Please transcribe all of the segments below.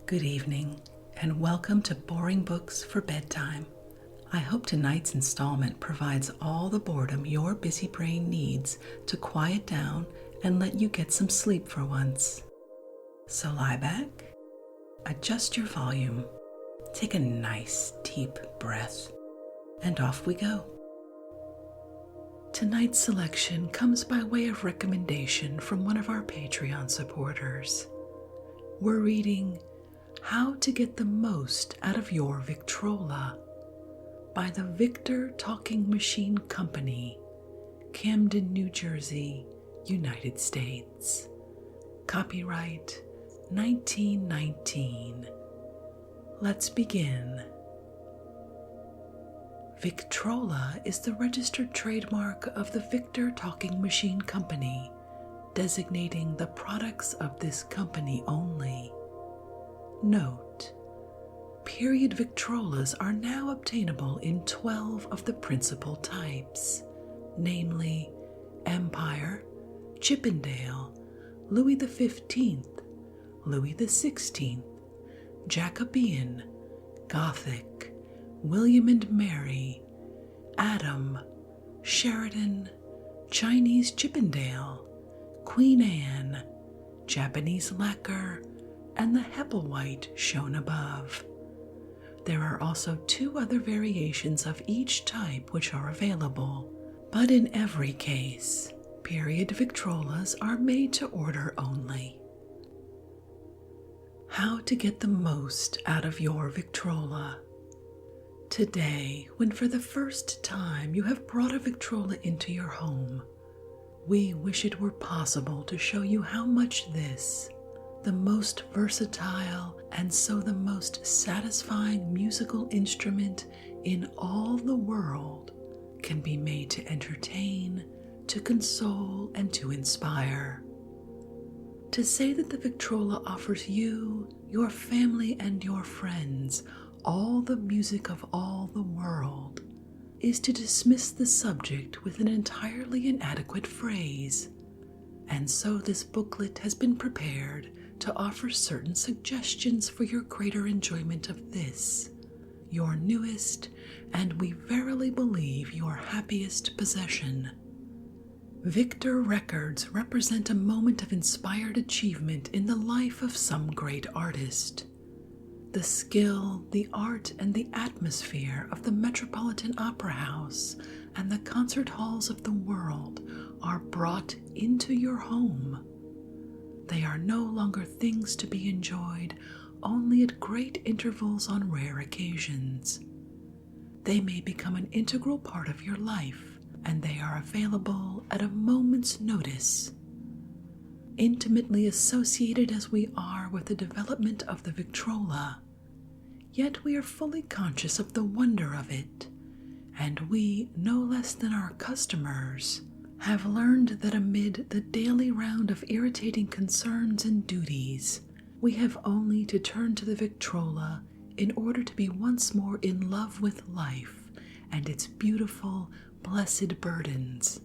Good evening, and welcome to Boring Books for Bedtime. I hope tonight's installment provides all the boredom your busy brain needs to quiet down and let you get some sleep for once. So lie back, adjust your volume, take a nice deep breath, and off we go. Tonight's selection comes by way of recommendation from one of our Patreon supporters. We're reading How to Get the Most Out of Your Victrola by the Victor Talking Machine Company, Camden, New Jersey, United States. Copyright 1919. Let's begin. Victrola is the registered trademark of the Victor Talking Machine Company, designating the products of this company only. Note: period Victrolas are now obtainable in 12 of the principal types, namely Empire, Chippendale, Louis XV, Louis XVI, Jacobean, Gothic, William and Mary, Adam, Sheridan, Chinese Chippendale, Queen Anne, Japanese lacquer, and the Hepplewhite shown above. There are also 2 other variations of each type which are available, but in every case, period Victrolas are made to order only. How to get the most out of your Victrola. Today, when for the first time you have brought a Victrola into your home, we wish it were possible to show you how much this, the most versatile and so the most satisfying musical instrument in all the world, can be made to entertain, to console, and to inspire. To say that the Victrola offers you, your family, and your friends all the music of all the world is to dismiss the subject with an entirely inadequate phrase, and so this booklet has been prepared to offer certain suggestions for your greater enjoyment of this, your newest, and we verily believe your happiest possession. Victor records represent a moment of inspired achievement in the life of some great artist. The skill, the art, and the atmosphere of the Metropolitan Opera House and the concert halls of the world are brought into your home. They are no longer things to be enjoyed only at great intervals on rare occasions. They may become an integral part of your life, and they are available at a moment's notice. Intimately associated as we are with the development of the Victrola, yet we are fully conscious of the wonder of it, and we, no less than our customers, have learned that amid the daily round of irritating concerns and duties, we have only to turn to the Victrola in order to be once more in love with life and its beautiful, blessed burdens.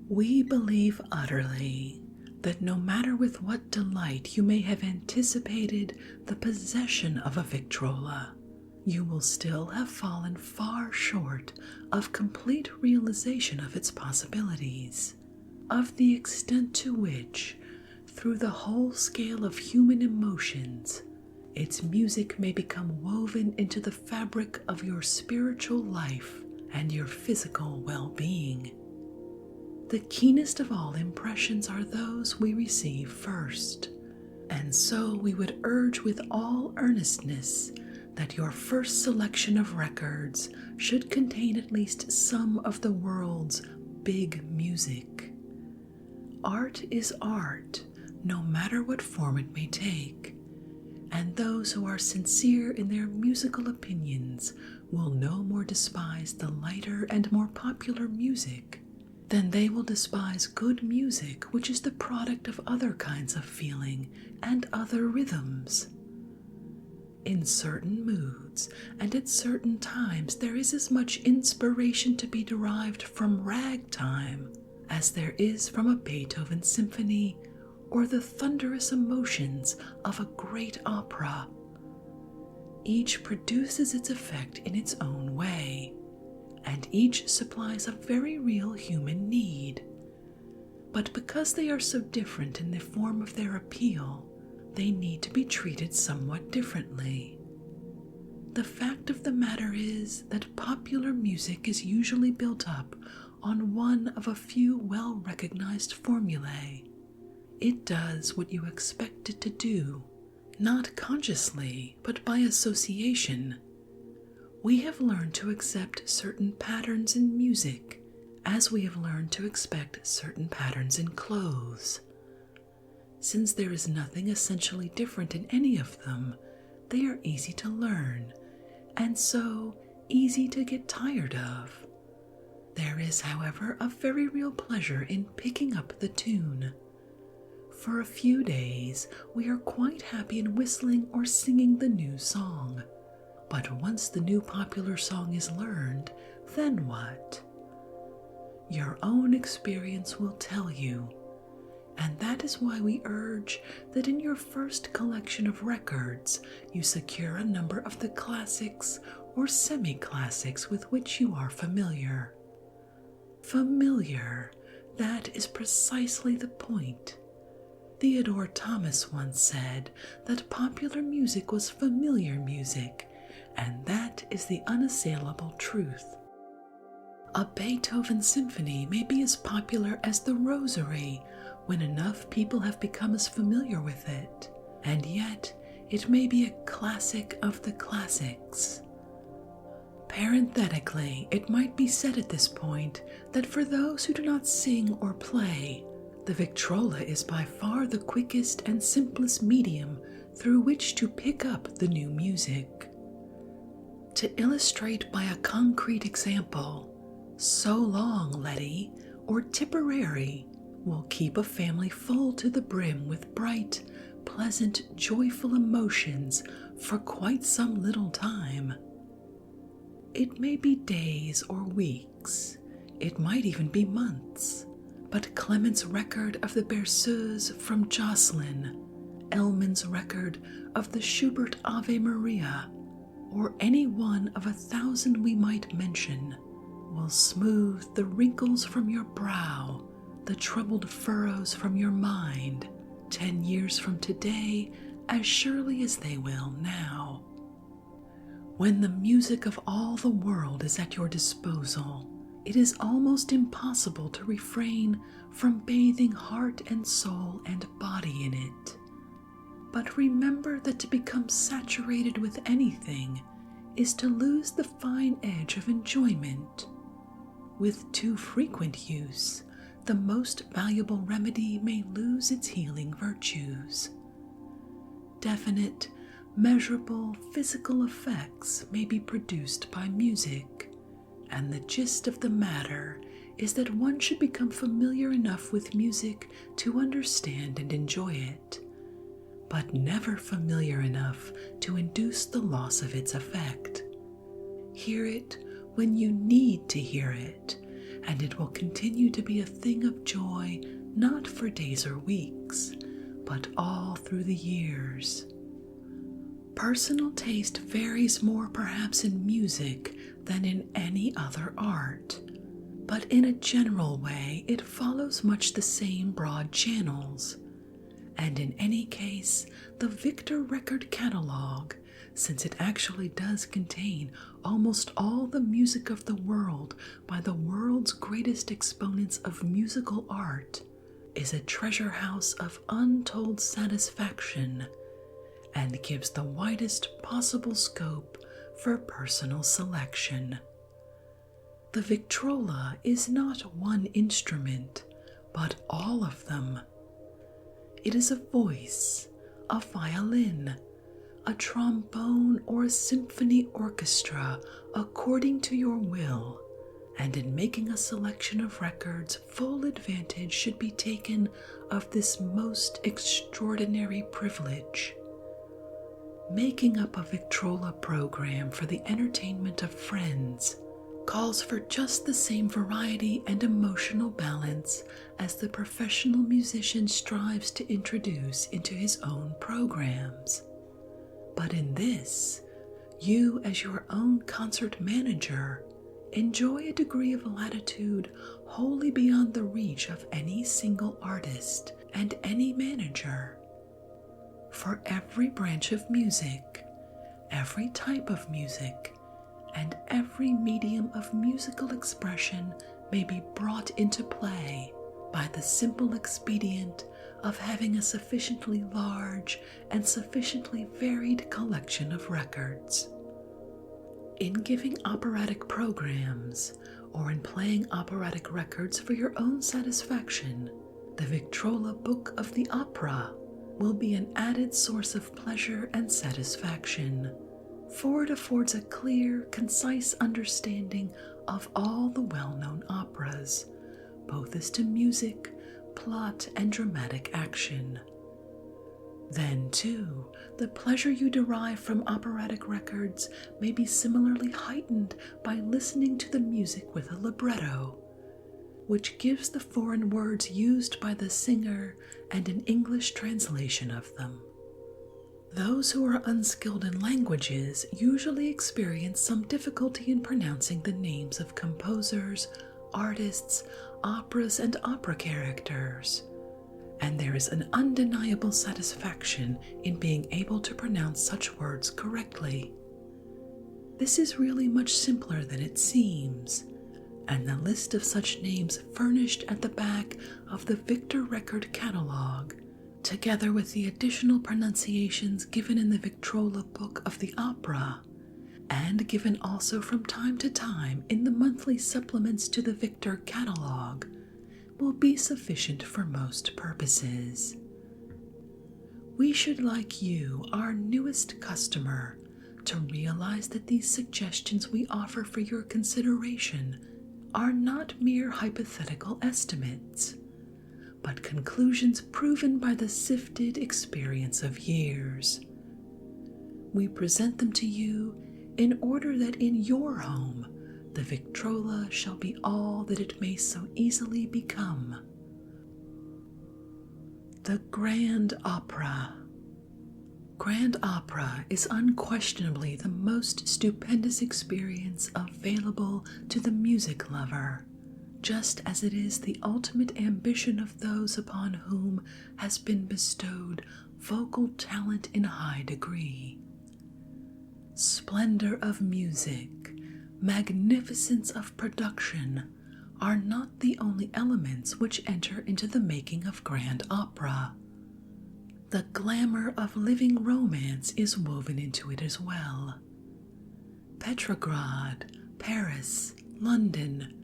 We believe utterly that no matter with what delight you may have anticipated the possession of a Victrola, you will still have fallen far short of complete realization of its possibilities, of the extent to which, through the whole scale of human emotions, its music may become woven into the fabric of your spiritual life and your physical well-being. The keenest of all impressions are those we receive first, and so we would urge with all earnestness that your first selection of records should contain at least some of the world's big music. Art is art, no matter what form it may take, and those who are sincere in their musical opinions will no more despise the lighter and more popular music than they will despise good music which is the product of other kinds of feeling and other rhythms. In certain moods and at certain times there is as much inspiration to be derived from ragtime as there is from a Beethoven symphony or the thunderous emotions of a great opera. Each produces its effect in its own way, and each supplies a very real human need. But because they are so different in the form of their appeal, they need to be treated somewhat differently. The fact of the matter is that popular music is usually built up on one of a few well-recognized formulae. It does what you expect it to do, not consciously, but by association. We have learned to accept certain patterns in music as we have learned to expect certain patterns in clothes. Since there is nothing essentially different in any of them, they are easy to learn, and so easy to get tired of. There is, however, a very real pleasure in picking up the tune. For a few days, we are quite happy in whistling or singing the new song. But once the new popular song is learned, then what? Your own experience will tell you, and that is why we urge that in your first collection of records you secure a number of the classics or semi-classics with which you are familiar. Familiar, that is precisely the point. Theodore Thomas once said that popular music was familiar music, and that is the unassailable truth. A Beethoven symphony may be as popular as the Rosary when enough people have become as familiar with it, and yet it may be a classic of the classics. Parenthetically, it might be said at this point that for those who do not sing or play, the Victrola is by far the quickest and simplest medium through which to pick up the new music. To illustrate by a concrete example, So Long, Letty, or Tipperary will keep a family full to the brim with bright, pleasant, joyful emotions for quite some little time. It may be days or weeks, it might even be months, but Clement's record of the Berceuse from Jocelyn, Elman's record of the Schubert Ave Maria, or any one of 1,000 we might mention, will smooth the wrinkles from your brow, the troubled furrows from your mind, 10 years from today, as surely as they will now. When the music of all the world is at your disposal, it is almost impossible to refrain from bathing heart and soul and body in it. But remember that to become saturated with anything is to lose the fine edge of enjoyment. With too frequent use, the most valuable remedy may lose its healing virtues. Definite, measurable physical effects may be produced by music, and the gist of the matter is that one should become familiar enough with music to understand and enjoy it, but never familiar enough to induce the loss of its effect. Hear it when you need to hear it, and it will continue to be a thing of joy not for days or weeks, but all through the years. Personal taste varies more perhaps in music than in any other art, but in a general way it follows much the same broad channels. And in any case, the Victor Record Catalog, since it actually does contain almost all the music of the world by the world's greatest exponents of musical art, is a treasure house of untold satisfaction, and gives the widest possible scope for personal selection. The Victrola is not one instrument, but all of them. It is a voice, a violin, a trombone, or a symphony orchestra according to your will, and in making a selection of records, full advantage should be taken of this most extraordinary privilege. Making up a Victrola program for the entertainment of friends, calls for just the same variety and emotional balance as the professional musician strives to introduce into his own programs. But in this, you, as your own concert manager, enjoy a degree of latitude wholly beyond the reach of any single artist and any manager. For every branch of music, every type of music, and every medium of musical expression may be brought into play by the simple expedient of having a sufficiently large and sufficiently varied collection of records. In giving operatic programs, or in playing operatic records for your own satisfaction, the Victrola Book of the Opera will be an added source of pleasure and satisfaction, for it affords a clear, concise understanding of all the well-known operas, both as to music, plot, and dramatic action. Then, too, the pleasure you derive from operatic records may be similarly heightened by listening to the music with a libretto, which gives the foreign words used by the singer and an English translation of them. Those who are unskilled in languages usually experience some difficulty in pronouncing the names of composers, artists, operas, and opera characters, and there is an undeniable satisfaction in being able to pronounce such words correctly. This is really much simpler than it seems, and the list of such names furnished at the back of the Victor Record Catalogue, together with the additional pronunciations given in the Victrola Book of the Opera, and given also from time to time in the monthly supplements to the Victor Catalogue, will be sufficient for most purposes. We should like you, our newest customer, to realize that these suggestions we offer for your consideration are not mere hypothetical estimates, but conclusions proven by the sifted experience of years. We present them to you in order that in your home the Victrola shall be all that it may so easily become. The Grand Opera. Grand Opera is unquestionably the most stupendous experience available to the music lover, just as it is the ultimate ambition of those upon whom has been bestowed vocal talent in high degree. Splendor of music, magnificence of production are not the only elements which enter into the making of grand opera. The glamour of living romance is woven into it as well. Petrograd, Paris, London,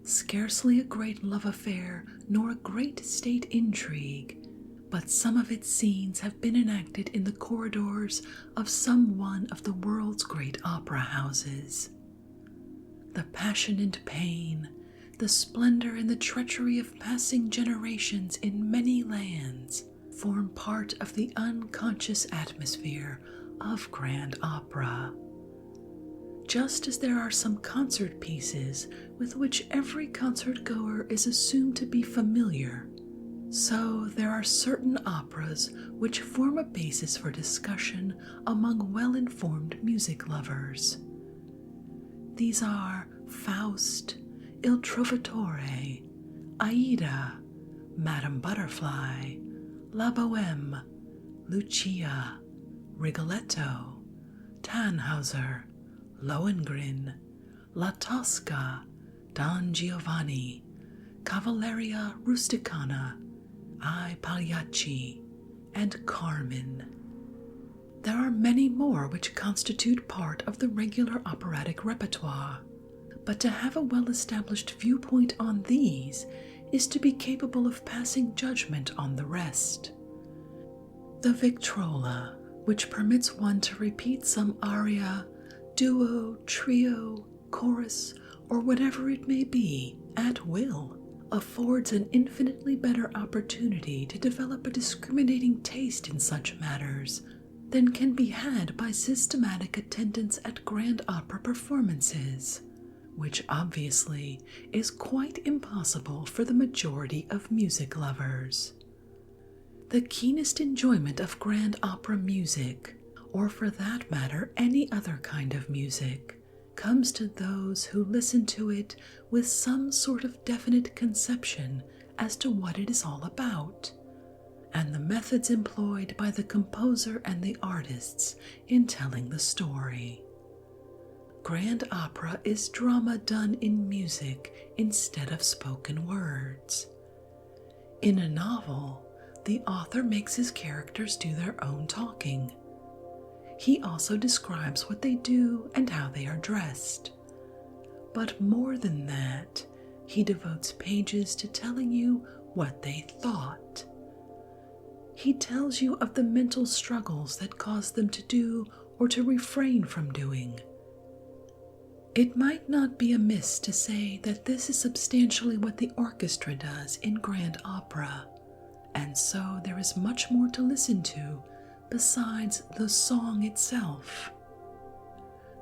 scarcely a great love affair nor a great state intrigue, but some of its scenes have been enacted in the corridors of some one of the world's great opera houses. The passion and pain, the splendor and the treachery of passing generations in many lands form part of the unconscious atmosphere of grand opera. Just as there are some concert pieces with which every concert goer is assumed to be familiar, so there are certain operas which form a basis for discussion among well-informed music lovers. These are Faust, Il Trovatore, Aida, Madame Butterfly, La Bohème, Lucia, Rigoletto, Tannhauser, Lohengrin, La Tosca, Don Giovanni, Cavalleria Rusticana, I Pagliacci, and Carmen. There are many more which constitute part of the regular operatic repertoire, but to have a well-established viewpoint on these is to be capable of passing judgment on the rest. The Victrola, which permits one to repeat some aria, duo, trio, chorus, or whatever it may be, at will, affords an infinitely better opportunity to develop a discriminating taste in such matters than can be had by systematic attendance at grand opera performances, which obviously is quite impossible for the majority of music lovers. The keenest enjoyment of grand opera music, or for that matter any other kind of music, comes to those who listen to it with some sort of definite conception as to what it is all about, and the methods employed by the composer and the artists in telling the story. Grand opera is drama done in music instead of spoken words. In a novel, the author makes his characters do their own talking. He also describes what they do and how they are dressed. But more than that, he devotes pages to telling you what they thought. He tells you of the mental struggles that caused them to do or to refrain from doing. It might not be amiss to say that this is substantially what the orchestra does in grand opera, and so there is much more to listen to besides the song itself.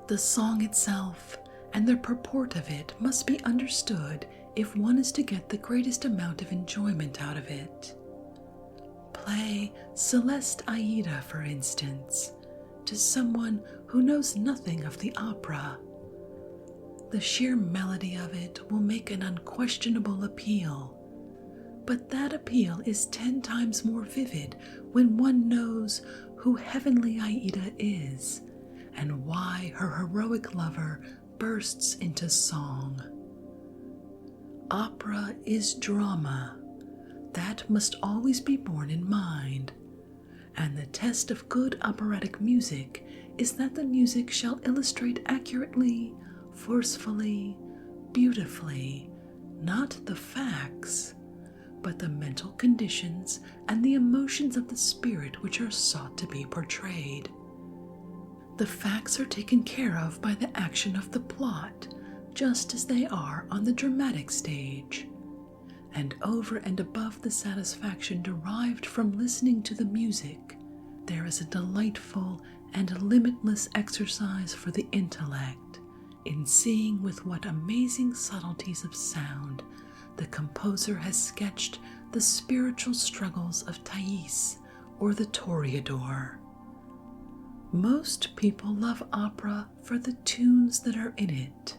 The song itself and the purport of it must be understood if one is to get the greatest amount of enjoyment out of it. Play Celeste Aida, for instance, to someone who knows nothing of the opera. The sheer melody of it will make an unquestionable appeal, but that appeal is 10 times more vivid when one knows who Heavenly Aida is and why her heroic lover bursts into song. Opera is drama. That must always be borne in mind, and the test of good operatic music is that the music shall illustrate accurately, forcefully, beautifully, not the facts, but the mental conditions and the emotions of the spirit which are sought to be portrayed. The facts are taken care of by the action of the plot, just as they are on the dramatic stage, and over and above the satisfaction derived from listening to the music, there is a delightful and limitless exercise for the intellect in seeing with what amazing subtleties of sound the composer has sketched the spiritual struggles of Thais or the Toreador. Most people love opera for the tunes that are in it,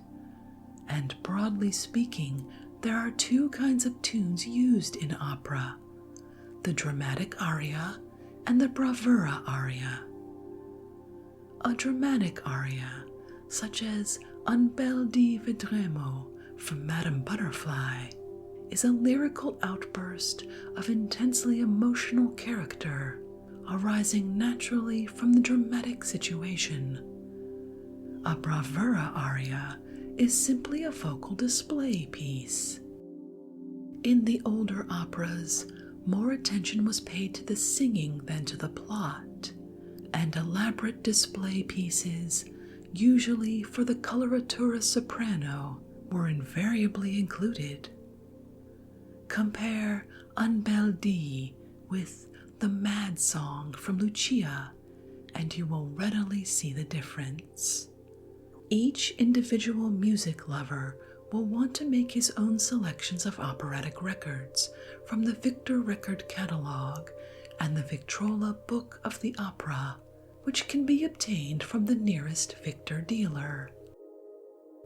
and broadly speaking, there are 2 kinds of tunes used in opera: the dramatic aria and the bravura aria. A dramatic aria, such as Un bel di Vedremo from Madame Butterfly, is a lyrical outburst of intensely emotional character, arising naturally from the dramatic situation. A bravura aria is simply a vocal display piece. In the older operas, more attention was paid to the singing than to the plot, and elaborate display pieces, usually for the coloratura soprano, were invariably included. Compare Un bel di with the Mad Song from Lucia, and you will readily see the difference. Each individual music lover will want to make his own selections of operatic records from the Victor Record Catalog and the Victrola Book of the Opera, which can be obtained from the nearest Victor dealer.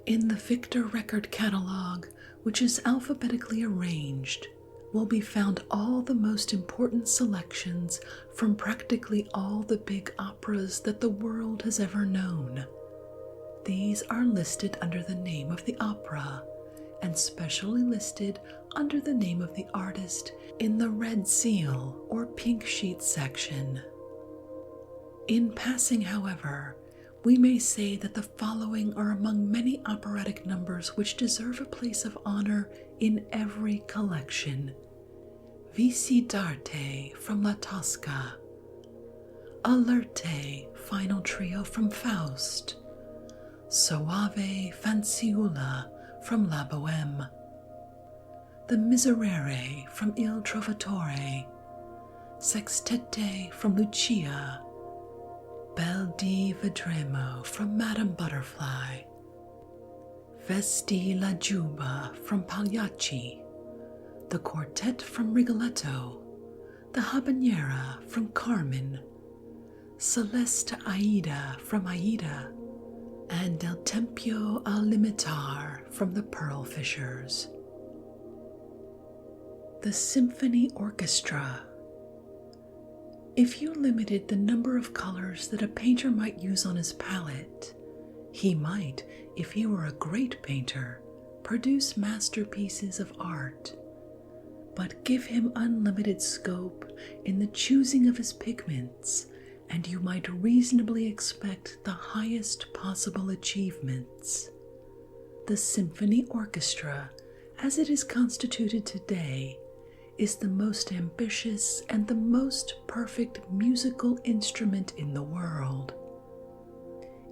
In the Victor Record Catalog, which is alphabetically arranged, will be found all the most important selections from practically all the big operas that the world has ever known. These are listed under the name of the opera, and specially listed under the name of the artist in the red seal or pink sheet section. In passing, however, we may say that the following are among many operatic numbers which deserve a place of honor in every collection: Vici d'arte from La Tosca, Alerte final trio from Faust, Soave Fanciulla from La Bohème, the Miserere from Il Trovatore, Sextette from Lucia, Bel di Vedremo from Madame Butterfly, Vesti la Giuba from Pagliacci, the Quartet from Rigoletto, the Habanera from Carmen, Celeste Aida from Aida, and El Tempio al Limitar from the Pearl Fishers. The Symphony Orchestra. If you limited the number of colors that a painter might use on his palette, he might, if he were a great painter, produce masterpieces of art. But give him unlimited scope in the choosing of his pigments, and you might reasonably expect the highest possible achievements. The symphony orchestra, as it is constituted today, is the most ambitious and the most perfect musical instrument in the world.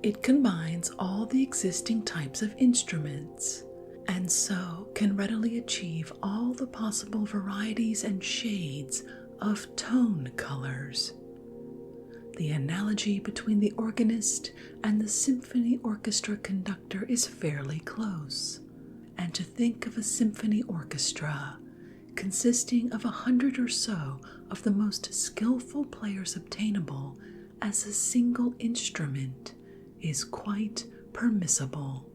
It combines all the existing types of instruments, and so can readily achieve all the possible varieties and shades of tone colors. The analogy between the organist and the symphony orchestra conductor is fairly close, and to think of a symphony orchestra consisting of 100 or so of the most skillful players obtainable as a single instrument is quite permissible.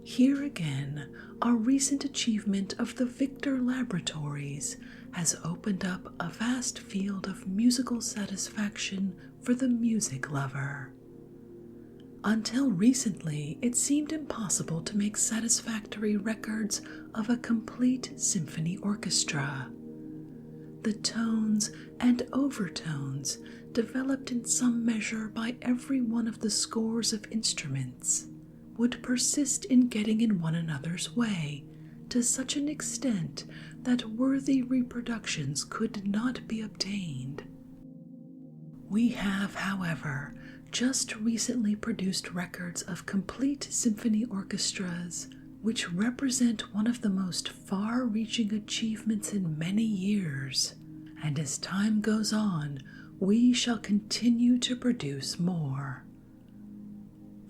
Here again, our recent achievement of the Victor laboratories has opened up a vast field of musical satisfaction for the music lover. Until recently, it seemed impossible to make satisfactory records of a complete symphony orchestra. The tones and overtones developed in some measure by every one of the scores of instruments would persist in getting in one another's way to such an extent that worthy reproductions could not be obtained. We have, however, just recently produced records of complete symphony orchestras which represent one of the most far-reaching achievements in many years, and as time goes on, we shall continue to produce more.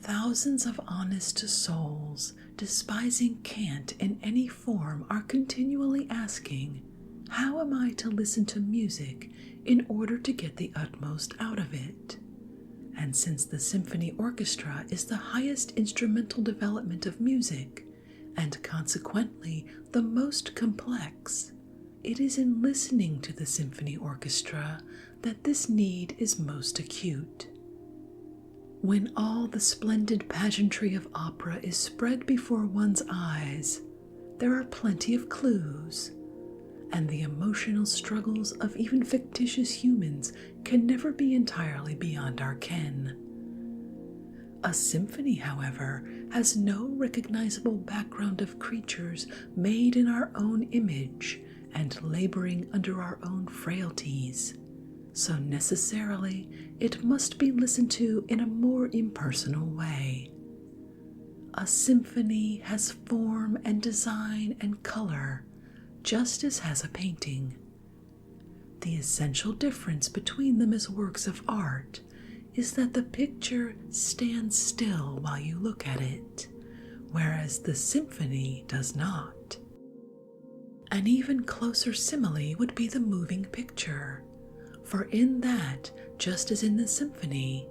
Thousands of honest souls, despising cant in any form, are continually asking, how am I to listen to music in order to get the utmost out of it? And since the symphony orchestra is the highest instrumental development of music, and consequently the most complex, it is in listening to the symphony orchestra that this need is most acute. When all the splendid pageantry of opera is spread before one's eyes, there are plenty of clues, and the emotional struggles of even fictitious humans can never be entirely beyond our ken. A symphony, however, has no recognizable background of creatures made in our own image and laboring under our own frailties, so necessarily it must be listened to in a more impersonal way. A symphony has form and design and color, just as has a painting. The essential difference between them as works of art is that the picture stands still while you look at it, whereas the symphony does not. An even closer simile would be the moving picture, for in that, just as in the symphony,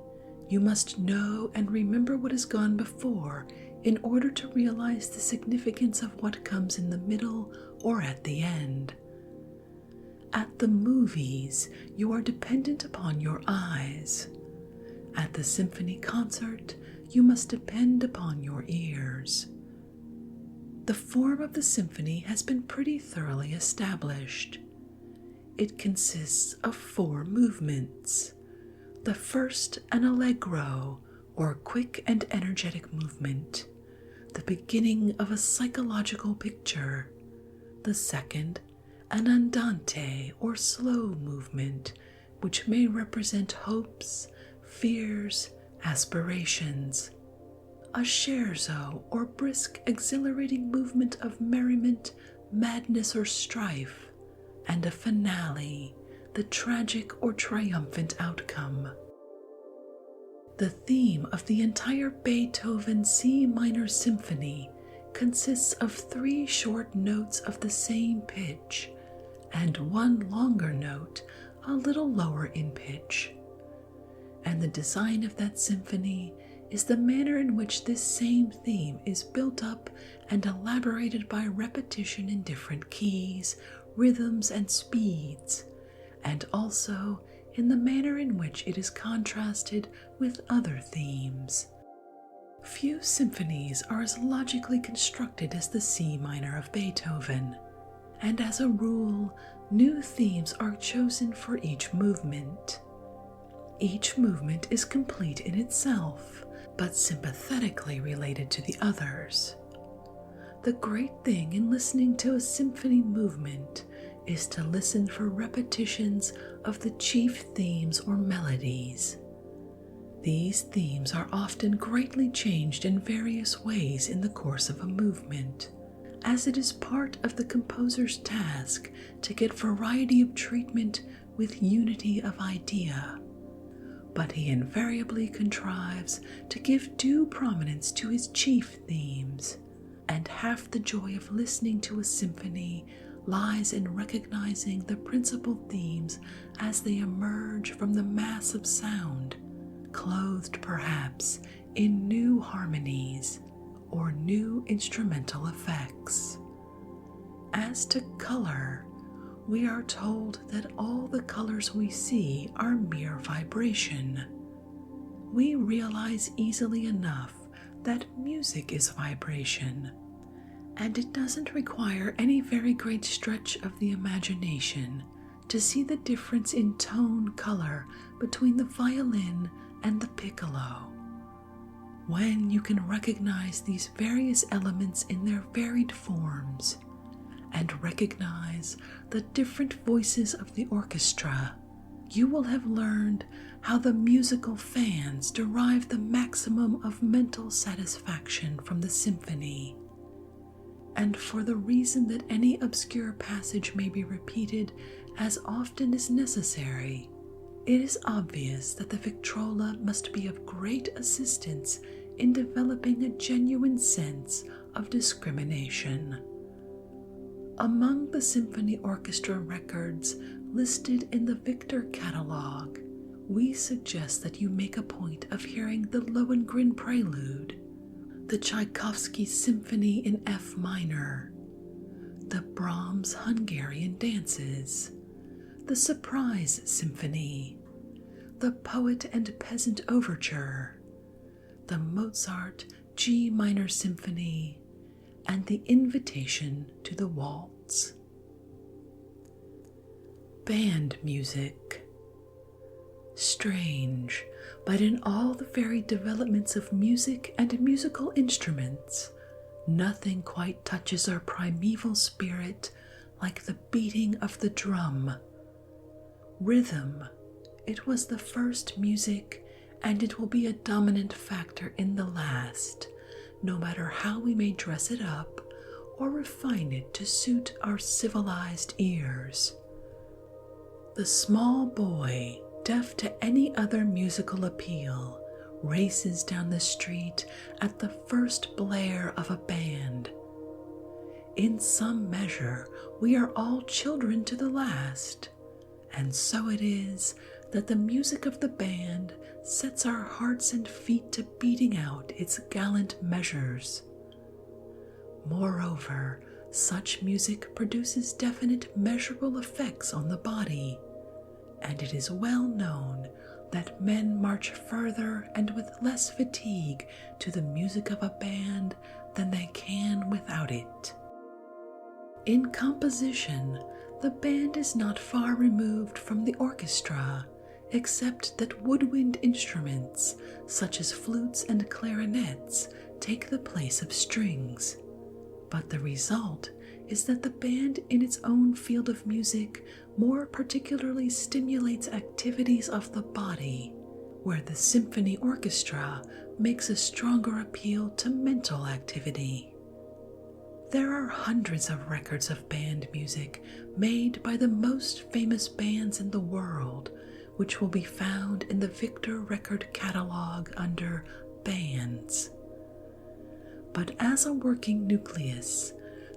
you must know and remember what has gone before in order to realize the significance of what comes in the middle or at the end. At the movies, you are dependent upon your eyes. At the symphony concert, you must depend upon your ears. The form of the symphony has been pretty thoroughly established. It consists of 4 movements. The first, an allegro, or quick and energetic movement, the beginning of a psychological picture. The second, an andante, or slow movement, which may represent hopes, fears, aspirations. A scherzo, or brisk, exhilarating movement of merriment, madness, or strife, and a finale, the tragic or triumphant outcome. The theme of the entire Beethoven C minor symphony consists of 3 short notes of the same pitch and 1 longer note a little lower in pitch. And the design of that symphony is the manner in which this same theme is built up and elaborated by repetition in different keys, rhythms, and speeds, and also in the manner in which it is contrasted with other themes. Few symphonies are as logically constructed as the C minor of Beethoven, and as a rule, new themes are chosen for each movement. Each movement is complete in itself, but sympathetically related to the others. The great thing in listening to a symphony movement is to listen for repetitions of the chief themes or melodies. These themes are often greatly changed in various ways in the course of a movement, as it is part of the composer's task to get variety of treatment with unity of idea. But he invariably contrives to give due prominence to his chief themes, and half the joy of listening to a symphony lies in recognizing the principal themes as they emerge from the mass of sound, clothed perhaps in new harmonies or new instrumental effects. As to color, we are told that all the colors we see are mere vibration. We realize easily enough that music is vibration, and it doesn't require any very great stretch of the imagination to see the difference in tone color between the violin and the piccolo. When you can recognize these various elements in their varied forms, and recognize the different voices of the orchestra, you will have learned how the musical fans derive the maximum of mental satisfaction from the symphony. And for the reason that any obscure passage may be repeated as often as necessary, it is obvious that the Victrola must be of great assistance in developing a genuine sense of discrimination. Among the symphony orchestra records listed in the Victor catalog, we suggest that you make a point of hearing the Lohengrin Prelude, the Tchaikovsky Symphony in F minor, the Brahms Hungarian Dances, the Surprise Symphony, the Poet and Peasant Overture, the Mozart G minor Symphony, and the Invitation to the Waltz. Band music. Strange, but in all the varied developments of music and musical instruments, nothing quite touches our primeval spirit like the beating of the drum. Rhythm, it was the first music, and it will be a dominant factor in the last, no matter how we may dress it up or refine it to suit our civilized ears. The small boy, deaf to any other musical appeal, races down the street at the first blare of a band. In some measure, we are all children to the last, and so it is that the music of the band sets our hearts and feet to beating out its gallant measures. Moreover, such music produces definite measurable effects on the body, and it is well known that men march further and with less fatigue to the music of a band than they can without it. In composition, the band is not far removed from the orchestra, except that woodwind instruments, such as flutes and clarinets, take the place of strings. But the result is that the band in its own field of music more particularly stimulates activities of the body, where the symphony orchestra makes a stronger appeal to mental activity. There are hundreds of records of band music made by the most famous bands in the world, which will be found in the Victor record catalog under Bands. But as a working nucleus,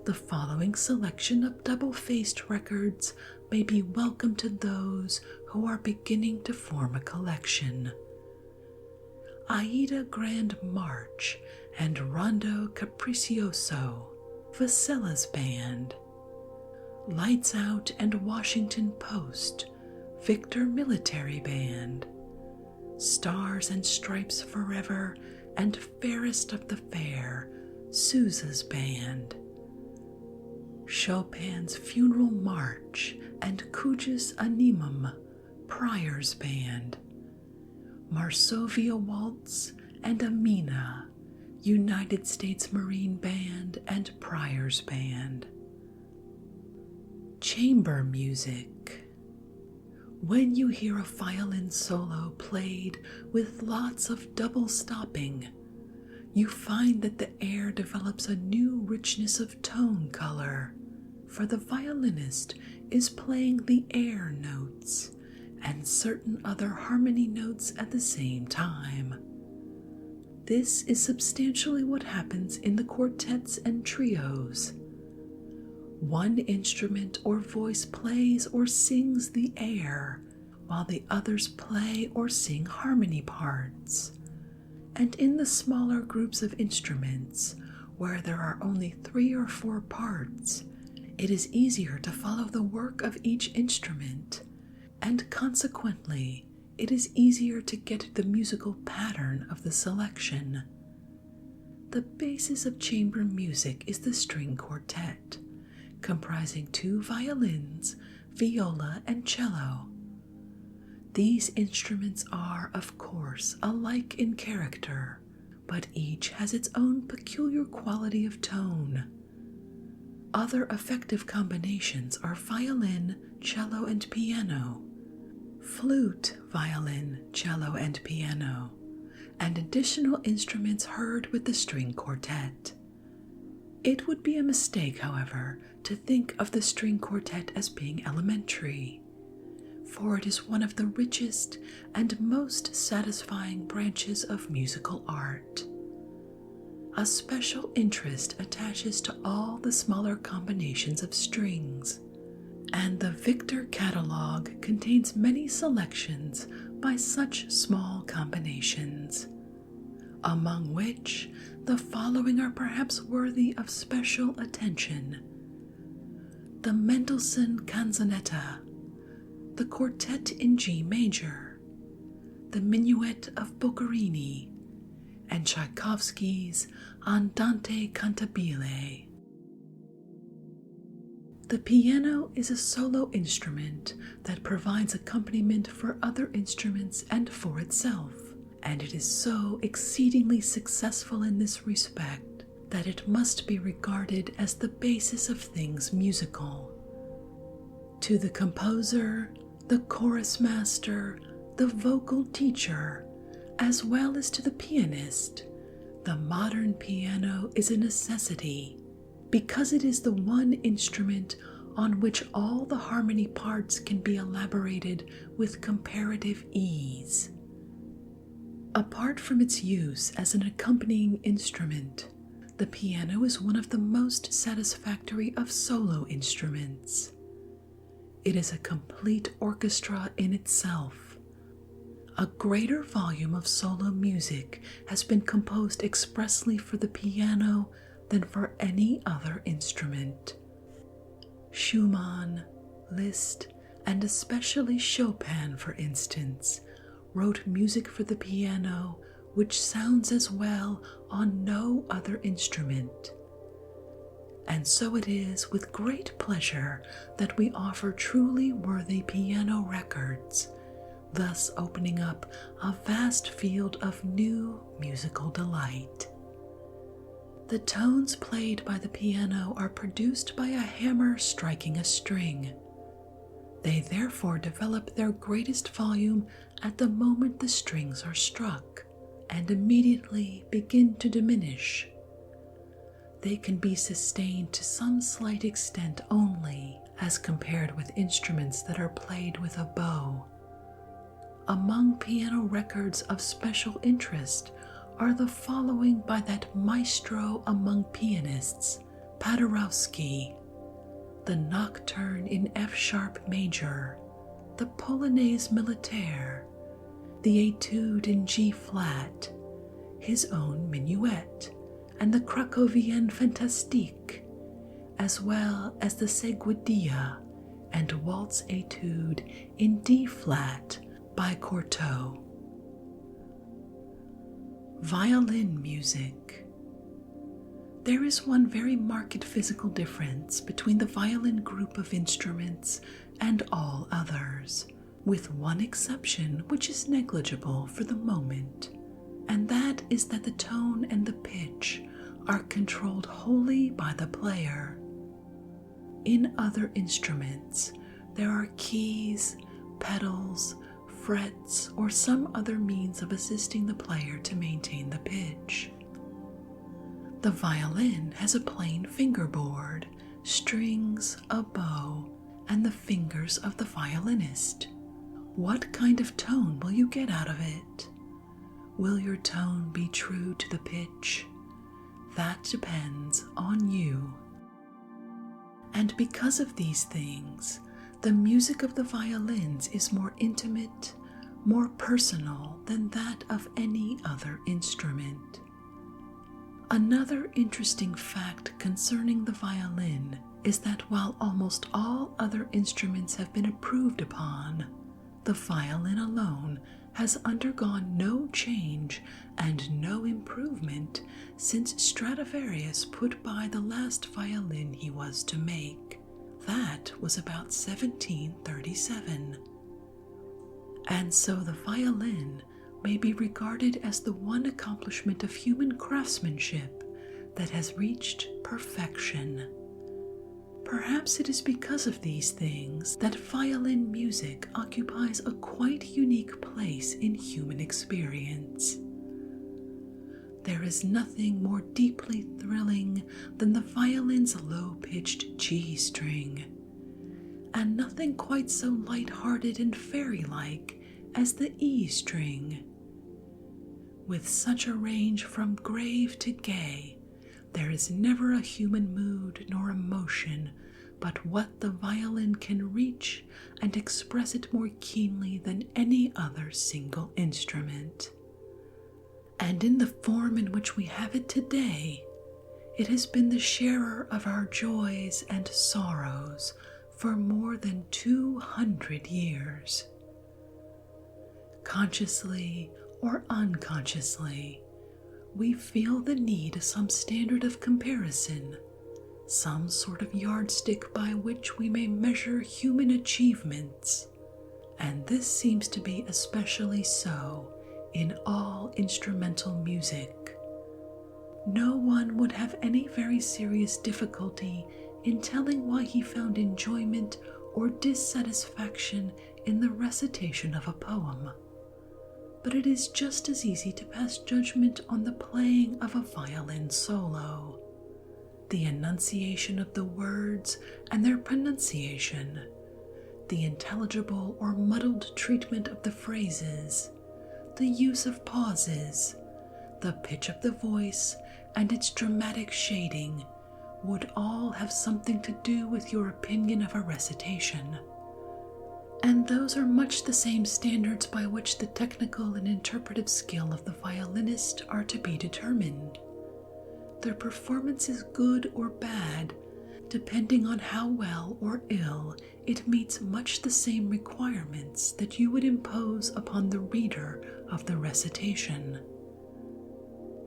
the following selection of double-faced records may be welcome to those who are beginning to form a collection. Aida Grand March and Rondo Capriccioso, Vasella's Band. Lights Out and Washington Post, Victor Military Band. Stars and Stripes Forever and Fairest of the Fair, Sousa's Band. Chopin's Funeral March and Cujus Animum, Pryor's Band. Marsovia Waltz and Amina, United States Marine Band and Pryor's Band. Chamber music. When you hear a violin solo played with lots of double stopping, you find that the air develops a new richness of tone color, for the violinist is playing the air notes and certain other harmony notes at the same time. This is substantially what happens in the quartets and trios. One instrument or voice plays or sings the air, while the others play or sing harmony parts. And in the smaller groups of instruments, where there are only 3 or 4 parts, it is easier to follow the work of each instrument, and consequently, it is easier to get the musical pattern of the selection. The basis of chamber music is the string quartet, comprising 2 violins, viola, and cello. These instruments are, of course, alike in character, but each has its own peculiar quality of tone. Other effective combinations are violin, cello, and piano, flute, violin, cello, and piano, and additional instruments heard with the string quartet. It would be a mistake, however, to think of the string quartet as being elementary, for it is one of the richest and most satisfying branches of musical art. A special interest attaches to all the smaller combinations of strings, and the Victor catalog contains many selections by such small combinations, among which the following are perhaps worthy of special attention: the Mendelssohn Canzonetta, the Quartet in G major, the Minuet of Boccherini, and Tchaikovsky's Andante Cantabile. The piano is a solo instrument that provides accompaniment for other instruments and for itself, and it is so exceedingly successful in this respect that it must be regarded as the basis of things musical. To the composer, the chorus master, the vocal teacher, as well as to the pianist, the modern piano is a necessity, because it is the one instrument on which all the harmony parts can be elaborated with comparative ease. Apart from its use as an accompanying instrument, the piano is one of the most satisfactory of solo instruments. It is a complete orchestra in itself. A greater volume of solo music has been composed expressly for the piano than for any other instrument. Schumann, Liszt, and especially Chopin, for instance, wrote music for the piano which sounds as well on no other instrument. And so it is with great pleasure that we offer truly worthy piano records, thus opening up a vast field of new musical delight. The tones played by the piano are produced by a hammer striking a string. They therefore develop their greatest volume at the moment the strings are struck, and immediately begin to diminish. They can be sustained to some slight extent only, as compared with instruments that are played with a bow. Among piano records of special interest are the following by that maestro among pianists, Paderewski: the Nocturne in F sharp major, the Polonaise militaire, the Etude in G flat, his own minuet, and the Cracovienne fantastique, as well as the Seguidilla and Waltz Etude in D flat by Cortot. Violin music. There is one very marked physical difference between the violin group of instruments and all others, with one exception which is negligible for the moment, and that is that the tone and the pitch are controlled wholly by the player. In other instruments, there are keys, pedals, frets, or some other means of assisting the player to maintain the pitch. The violin has a plain fingerboard, strings, a bow, and the fingers of the violinist. What kind of tone will you get out of it? Will your tone be true to the pitch? That depends on you. And because of these things, the music of the violins is more intimate, more personal than that of any other instrument. Another interesting fact concerning the violin is that while almost all other instruments have been improved upon, the violin alone has undergone no change and no improvement since Stradivarius put by the last violin he was to make. That was about 1737. And so the violin may be regarded as the one accomplishment of human craftsmanship that has reached perfection. Perhaps it is because of these things that violin music occupies a quite unique place in human experience. There is nothing more deeply thrilling than the violin's low-pitched G string, and nothing quite so light-hearted and fairy-like as the E string. With such a range from grave to gay, there is never a human mood nor emotion but what the violin can reach and express it more keenly than any other single instrument. And in the form in which we have it today, it has been the sharer of our joys and sorrows for more than 200 years. Consciously or unconsciously, we feel the need of some standard of comparison, some sort of yardstick by which we may measure human achievements, and this seems to be especially so in all instrumental music. No one would have any very serious difficulty in telling why he found enjoyment or dissatisfaction in the recitation of a poem, but it is just as easy to pass judgment on the playing of a violin solo. The enunciation of the words and their pronunciation, the intelligible or muddled treatment of the phrases, the use of pauses, the pitch of the voice, and its dramatic shading would all have something to do with your opinion of a recitation. And those are much the same standards by which the technical and interpretive skill of the violinist are to be determined. Their performance is good or bad, depending on how well or ill it meets much the same requirements that you would impose upon the reader of the recitation.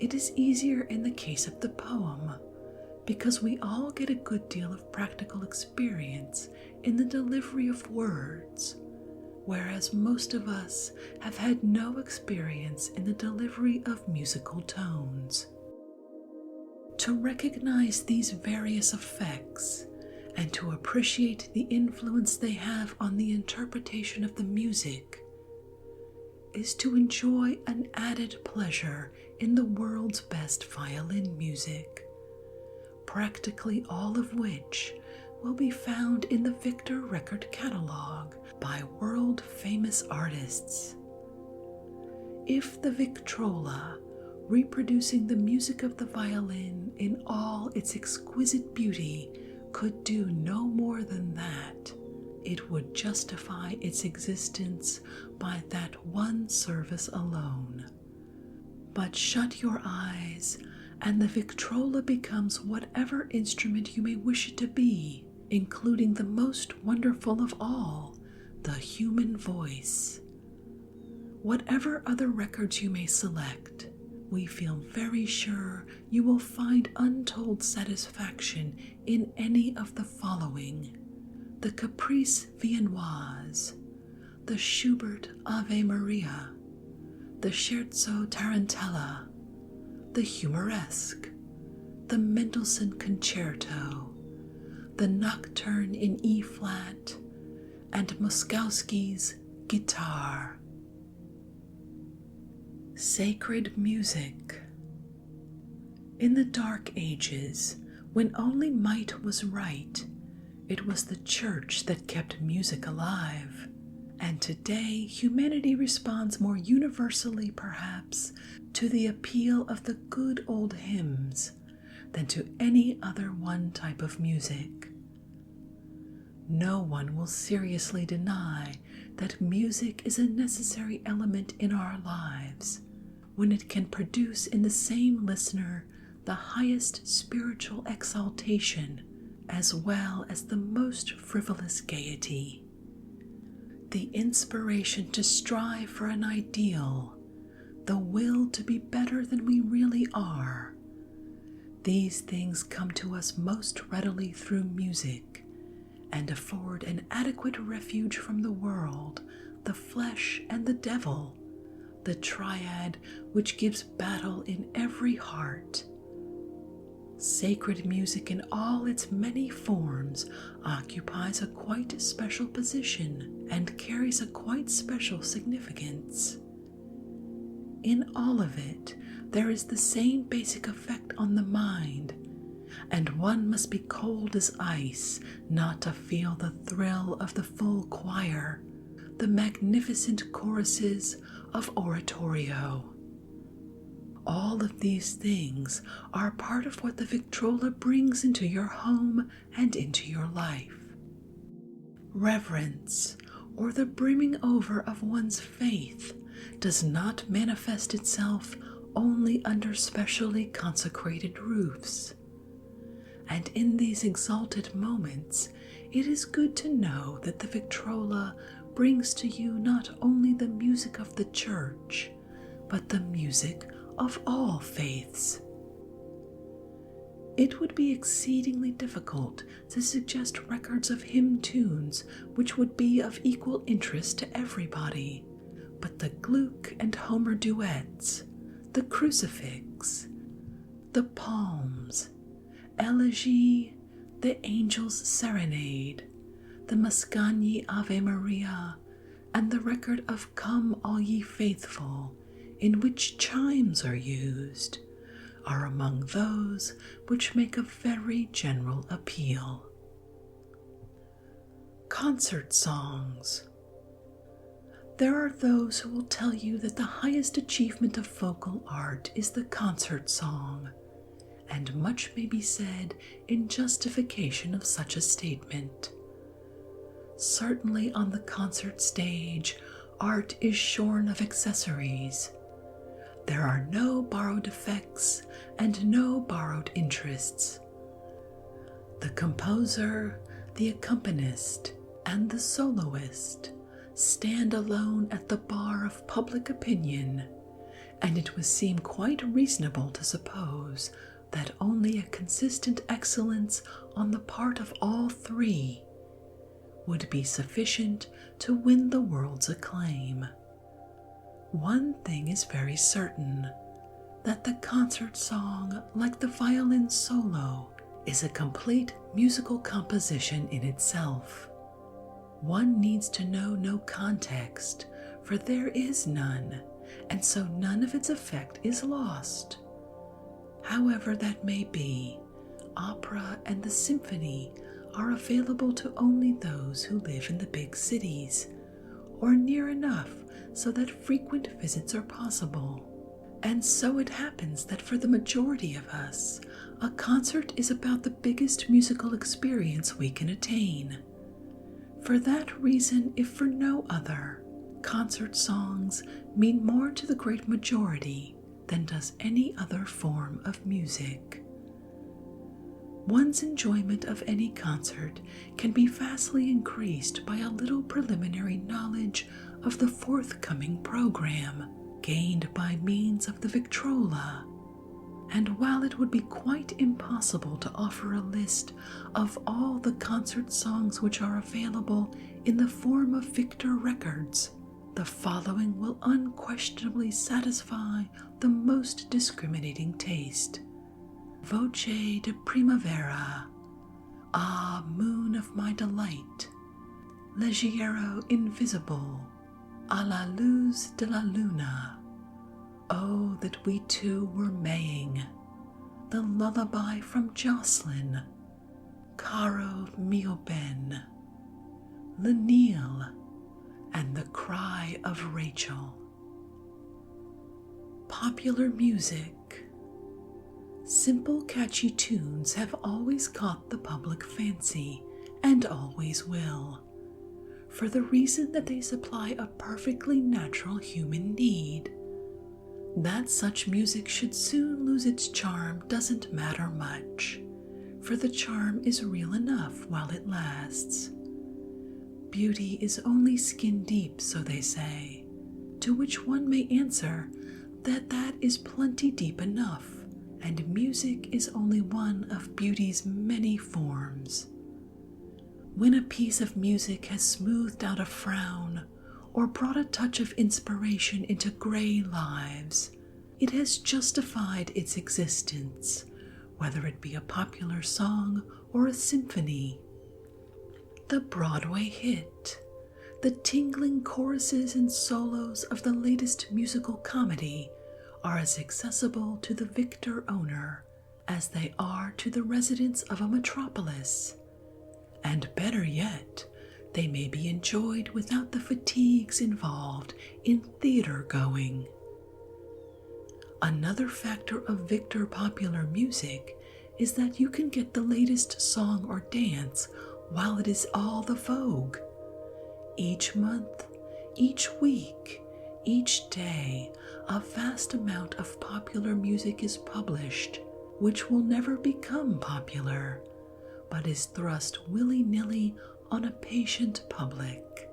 It is easier in the case of the poem, because we all get a good deal of practical experience in the delivery of words, whereas most of us have had no experience in the delivery of musical tones. To recognize these various effects and to appreciate the influence they have on the interpretation of the music is to enjoy an added pleasure in the world's best violin music, practically all of which will be found in the Victor record catalog by world-famous artists, If the Victrola, reproducing the music of the violin in all its exquisite beauty, could do no more than that, it would justify its existence by that one service alone. But shut your eyes, and the Victrola becomes whatever instrument you may wish it to be, including the most wonderful of all, the human voice. Whatever other records you may select, we feel very sure you will find untold satisfaction in any of the following: the Caprice Viennoise, the Schubert Ave Maria, the Scherzo Tarantella, the Humoresque, the Mendelssohn Concerto, the Nocturne in E-flat, and Moszkowski's Guitar. Sacred music. In the Dark Ages, when only might was right, it was the church that kept music alive, and today humanity responds more universally, perhaps, to the appeal of the good old hymns than to any other one type of music. No one will seriously deny that music is a necessary element in our lives when it can produce in the same listener the highest spiritual exaltation as well as the most frivolous gaiety. The inspiration to strive for an ideal, the will to be better than we really are. These things come to us most readily through music and afford an adequate refuge from the world, the flesh, and the devil, the triad which gives battle in every heart. Sacred music in all its many forms occupies a quite special position and carries a quite special significance. In all of it, there is the same basic effect on the mind, and one must be cold as ice not to feel the thrill of the full choir, the magnificent choruses of oratorio. All of these things are part of what the Victrola brings into your home and into your life. Reverence, or the brimming over of one's faith, does not manifest itself only under specially consecrated roofs. And in these exalted moments, it is good to know that the Victrola brings to you not only the music of the church, but the music of all faiths. It would be exceedingly difficult to suggest records of hymn tunes which would be of equal interest to everybody, but the Gluck and Homer duets, the Crucifix, the Palms, Elegy, the Angel's Serenade, the Mascagni Ave Maria, and the record of Come All Ye Faithful, in which chimes are used, are among those which make a very general appeal. Concert songs. There are those who will tell you that the highest achievement of vocal art is the concert song, and much may be said in justification of such a statement. Certainly on the concert stage, art is shorn of accessories. There are no borrowed effects and no borrowed interests. The composer, the accompanist, and the soloist stand alone at the bar of public opinion, and it would seem quite reasonable to suppose that only a consistent excellence on the part of all three would be sufficient to win the world's acclaim. One thing is very certain, that the concert song, like the violin solo, is a complete musical composition in itself. One needs to know no context, for there is none, and so none of its effect is lost. However that may be, opera and the symphony are available to only those who live in the big cities, or near enough so that frequent visits are possible. And so it happens that for the majority of us, a concert is about the biggest musical experience we can attain. For that reason, if for no other, concert songs mean more to the great majority than does any other form of music. One's enjoyment of any concert can be vastly increased by a little preliminary knowledge of the forthcoming program gained by means of the Victrola. And while it would be quite impossible to offer a list of all the concert songs which are available in the form of Victor records, the following will unquestionably satisfy the most discriminating taste. Voce de Primavera, Ah, Moon of My Delight, Leggero Invisible, A la Luz de la Luna, Oh, that we two were Maying, The Lullaby from Jocelyn, Caro mio ben, Lenille, and The Cry of Rachel. Popular music. Simple, catchy tunes have always caught the public fancy, and always will, for the reason that they supply a perfectly natural human need. That such music should soon lose its charm doesn't matter much, for the charm is real enough while it lasts. Beauty is only skin deep, so they say, to which one may answer that that is plenty deep enough, and music is only one of beauty's many forms. When a piece of music has smoothed out a frown, or brought a touch of inspiration into gray lives, it has justified its existence, whether it be a popular song or a symphony. The Broadway hit, the tingling choruses and solos of the latest musical comedy are as accessible to the Victor owner as they are to the residents of a metropolis, and better yet, they may be enjoyed without the fatigues involved in theater going. Another factor of Victor popular music is that you can get the latest song or dance while it is all the vogue. Each month, each week, each day, a vast amount of popular music is published, which will never become popular, but is thrust willy-nilly on a patient public.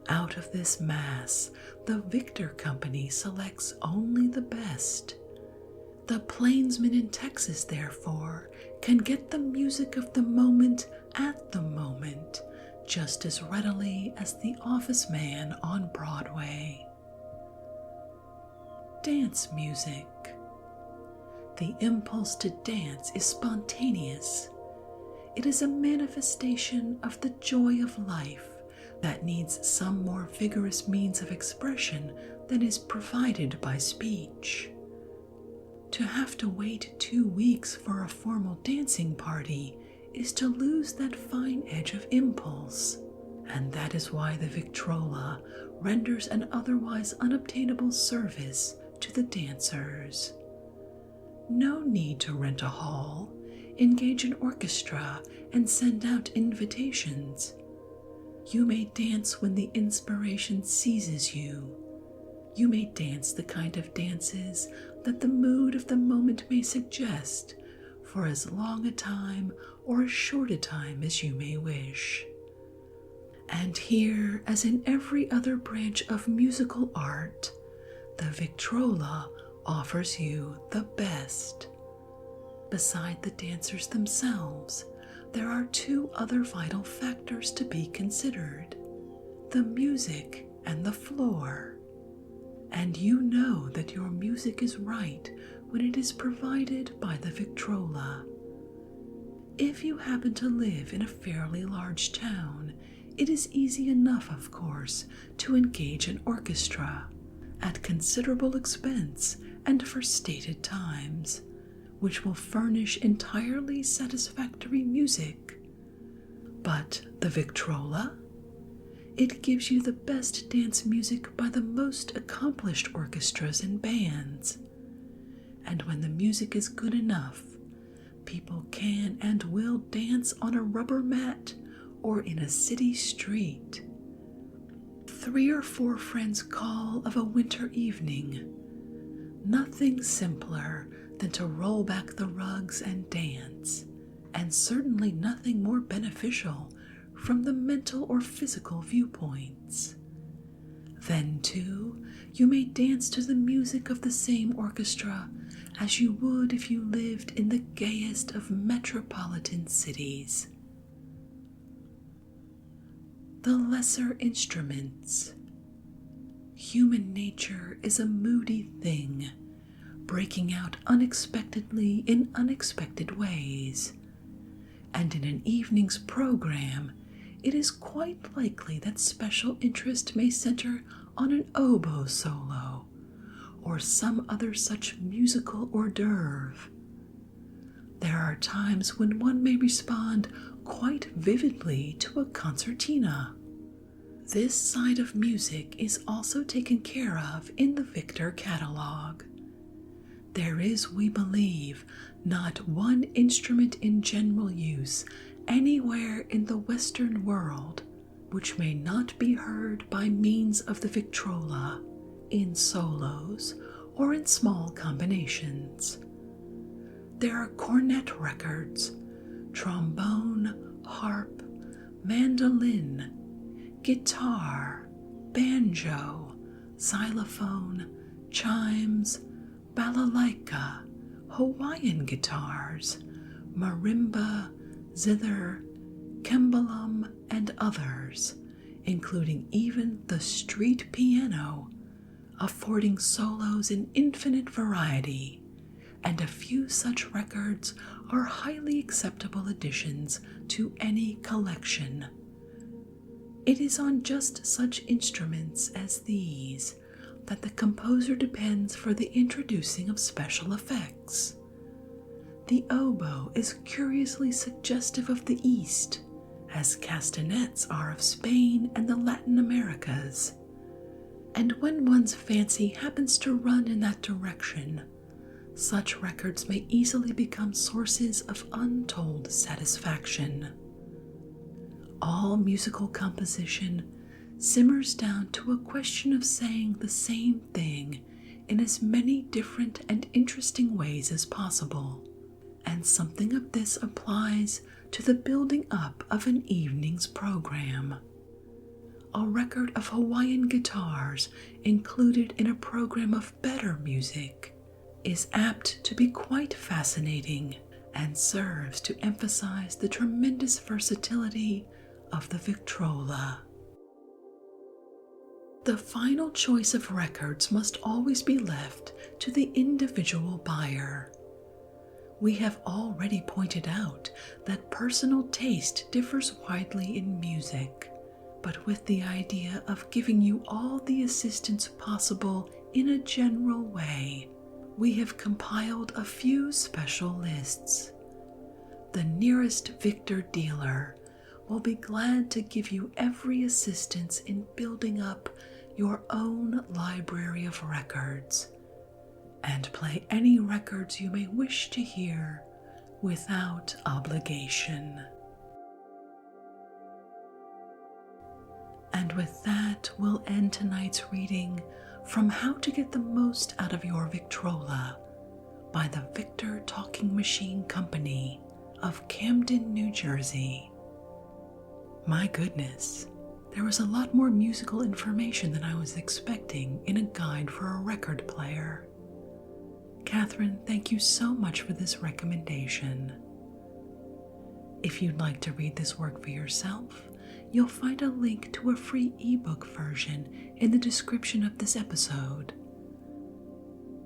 Out of this mass, the Victor Company selects only the best. The plainsman in Texas, therefore, can get the music of the moment at the moment just as readily as the office man on Broadway. Dance music. The impulse to dance is spontaneous. It is a manifestation of the joy of life that needs some more vigorous means of expression than is provided by speech. To have to wait 2 weeks for a formal dancing party is to lose that fine edge of impulse, and that is why the Victrola renders an otherwise unobtainable service to the dancers. No need to rent a hall, engage an orchestra, and send out invitations. You may dance when the inspiration seizes you. You may dance the kind of dances that the mood of the moment may suggest for as long a time or as short a time as you may wish. And here, as in every other branch of musical art, the Victrola offers you the best. Beside the dancers themselves, there are 2 other vital factors to be considered: the music and the floor. And you know that your music is right when it is provided by the Victrola. If you happen to live in a fairly large town, it is easy enough, of course, to engage an orchestra at considerable expense and for stated times, which will furnish entirely satisfactory music. But the Victrola? It gives you the best dance music by the most accomplished orchestras and bands. And when the music is good enough, people can and will dance on a rubber mat or in a city street. 3 or 4 friends call of a winter evening. Nothing simpler than to roll back the rugs and dance, and certainly nothing more beneficial from the mental or physical viewpoints. Then, too, you may dance to the music of the same orchestra as you would if you lived in the gayest of metropolitan cities. The lesser instruments. Human nature is a moody thing, breaking out unexpectedly in unexpected ways. And in an evening's program, it is quite likely that special interest may center on an oboe solo or some other such musical hors d'oeuvre. There are times when one may respond quite vividly to a concertina. This side of music is also taken care of in the Victor catalog. There is, we believe, not one instrument in general use anywhere in the Western world which may not be heard by means of the Victrola in solos or in small combinations. There are cornet records, trombone, harp, mandolin, guitar, banjo, xylophone, chimes, balalaika, Hawaiian guitars, marimba, zither, cembalum, and others, including even the street piano, affording solos in infinite variety, and a few such records are highly acceptable additions to any collection. It is on just such instruments as these that the composer depends for the introducing of special effects. The oboe is curiously suggestive of the East, as castanets are of Spain and the Latin Americas. And when one's fancy happens to run in that direction, such records may easily become sources of untold satisfaction. All musical composition simmers down to a question of saying the same thing in as many different and interesting ways as possible, and something of this applies to the building up of an evening's program. A record of Hawaiian guitars included in a program of better music is apt to be quite fascinating and serves to emphasize the tremendous versatility of the Victrola. The final choice of records must always be left to the individual buyer. We have already pointed out that personal taste differs widely in music, but with the idea of giving you all the assistance possible in a general way, we have compiled a few special lists. The nearest Victor dealer will be glad to give you every assistance in building up your own library of records, and play any records you may wish to hear without obligation. And with that, we'll end tonight's reading from How to Get the Most Out of Your Victrola by the Victor Talking Machine Company of Camden, New Jersey. My goodness, there was a lot more musical information than I was expecting in a guide for a record player. Catherine, thank you so much for this recommendation. If you'd like to read this work for yourself, you'll find a link to a free ebook version in the description of this episode.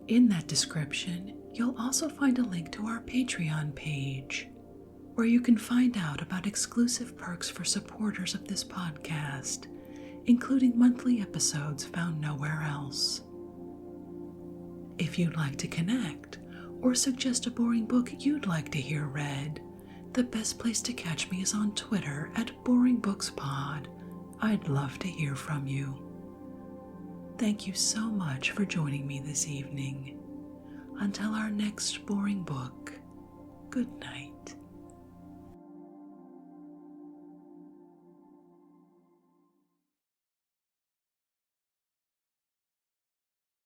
In that description, you'll also find a link to our Patreon page, where you can find out about exclusive perks for supporters of this podcast, including monthly episodes found nowhere else. If you'd like to connect or suggest a boring book you'd like to hear read, the best place to catch me is on Twitter at BoringBooksPod. I'd love to hear from you. Thank you so much for joining me this evening. Until our next boring book, good night.